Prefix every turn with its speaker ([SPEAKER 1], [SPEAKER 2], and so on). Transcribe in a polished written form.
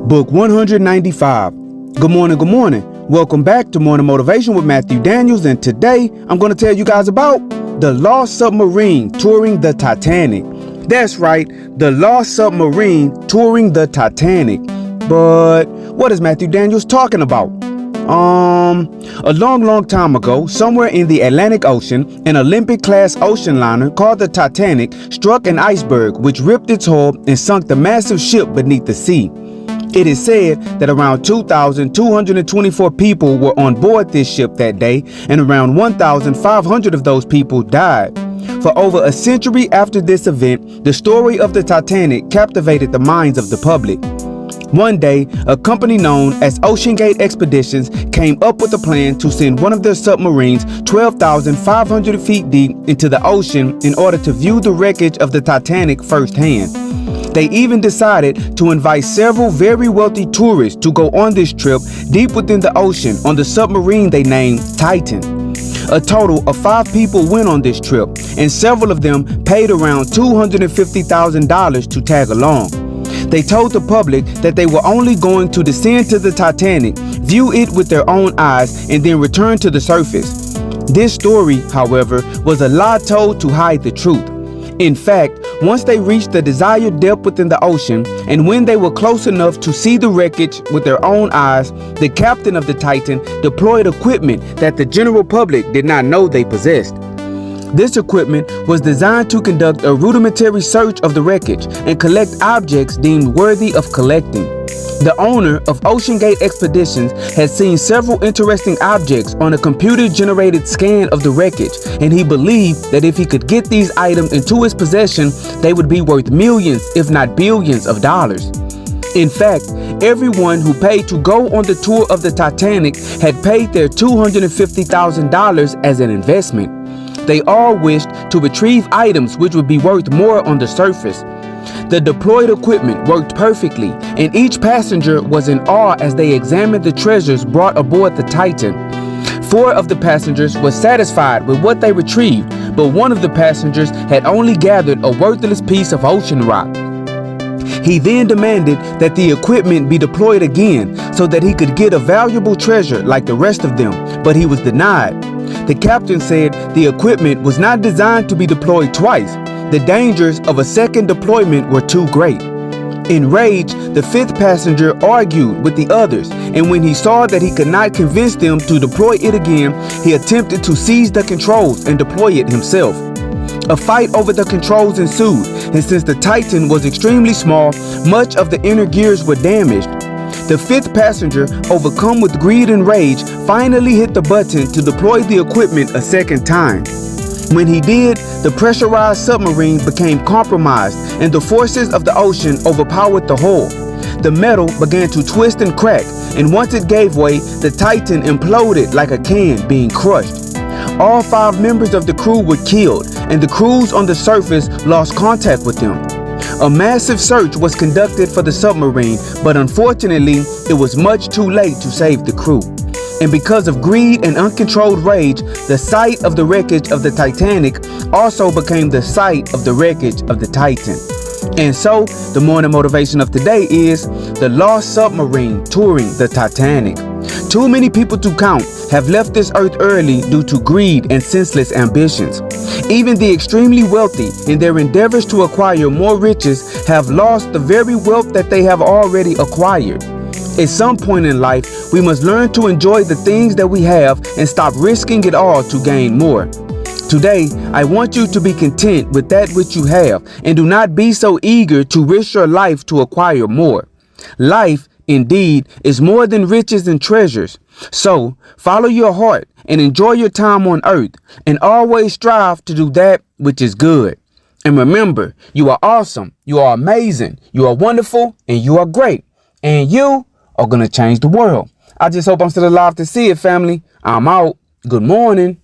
[SPEAKER 1] Book 195. Good morning. Welcome back to Morning Motivation with Matthew Daniels, and today I'm going to tell you guys about the lost submarine touring the Titanic. That's right, the lost submarine touring the Titanic. But what is Matthew Daniels talking about? A long time ago, somewhere in the Atlantic Ocean, an Olympic-class ocean liner called the Titanic struck an iceberg which ripped its hull and sunk the massive ship beneath the sea. It is said that around 2,224 people were on board this ship that day, and around 1,500 of those people died. For over a century after this event, the story of the Titanic captivated the minds of the public. One day, a company known as OceanGate Expeditions came up with a plan to send one of their submarines 12,500 feet deep into the ocean in order to view the wreckage of the Titanic firsthand. They even decided to invite several very wealthy tourists to go on this trip deep within the ocean on the submarine they named Titan. A total of 5 people went on this trip, and several of them paid around $250,000 to tag along. They told the public that they were only going to descend to the Titanic, view it with their own eyes, and then return to the surface. This story, however, was a lie told to hide the truth. In fact, once they reached the desired depth within the ocean, and when they were close enough to see the wreckage with their own eyes, the captain of the Titan deployed equipment that the general public did not know they possessed. This equipment was designed to conduct a rudimentary search of the wreckage and collect objects deemed worthy of collecting. The owner of OceanGate Expeditions had seen several interesting objects on a computer-generated scan of the wreckage, and he believed that if he could get these items into his possession, they would be worth millions, if not billions of dollars. In fact, everyone who paid to go on the tour of the Titanic had paid their $250,000 as an investment. They all wished to retrieve items which would be worth more on the surface. The deployed equipment worked perfectly, and each passenger was in awe as they examined the treasures brought aboard the Titan. 4 of the passengers were satisfied with what they retrieved, but one of the passengers had only gathered a worthless piece of ocean rock. He then demanded that the equipment be deployed again so that he could get a valuable treasure like the rest of them, but he was denied. The captain said the equipment was not designed to be deployed twice. The dangers of a second deployment were too great. Enraged, the 5th passenger argued with the others, and when he saw that he could not convince them to deploy it again, he attempted to seize the controls and deploy it himself. A fight over the controls ensued, and since the Titan was extremely small, much of the inner gears were damaged. The 5th passenger, overcome with greed and rage, finally hit the button to deploy the equipment a second time. When he did, the pressurized submarine became compromised, and the forces of the ocean overpowered the hull. The metal began to twist and crack, and once it gave way, the Titan imploded like a can being crushed. All 5 members of the crew were killed, and the crews on the surface lost contact with them. A massive search was conducted for the submarine, but unfortunately, it was much too late to save the crew. And because of greed and uncontrolled rage, the site of the wreckage of the Titanic also became the site of the wreckage of the Titan. And so, the morning motivation of today is the lost submarine touring the Titanic. Too many people to count have left this earth early due to greed and senseless ambitions. Even the extremely wealthy, in their endeavors to acquire more riches, have lost the very wealth that they have already acquired. At some point in life, we must learn to enjoy the things that we have and stop risking it all to gain more. Today, I want you to be content with that which you have, and do not be so eager to risk your life to acquire more. Life, indeed, is more than riches and treasures. So, follow your heart and enjoy your time on earth, and always strive to do that which is good. And remember, you are awesome, you are amazing, you are wonderful, and you are great. And you are going to change the world. I just hope I'm still alive to see it, family. I'm out. Good morning.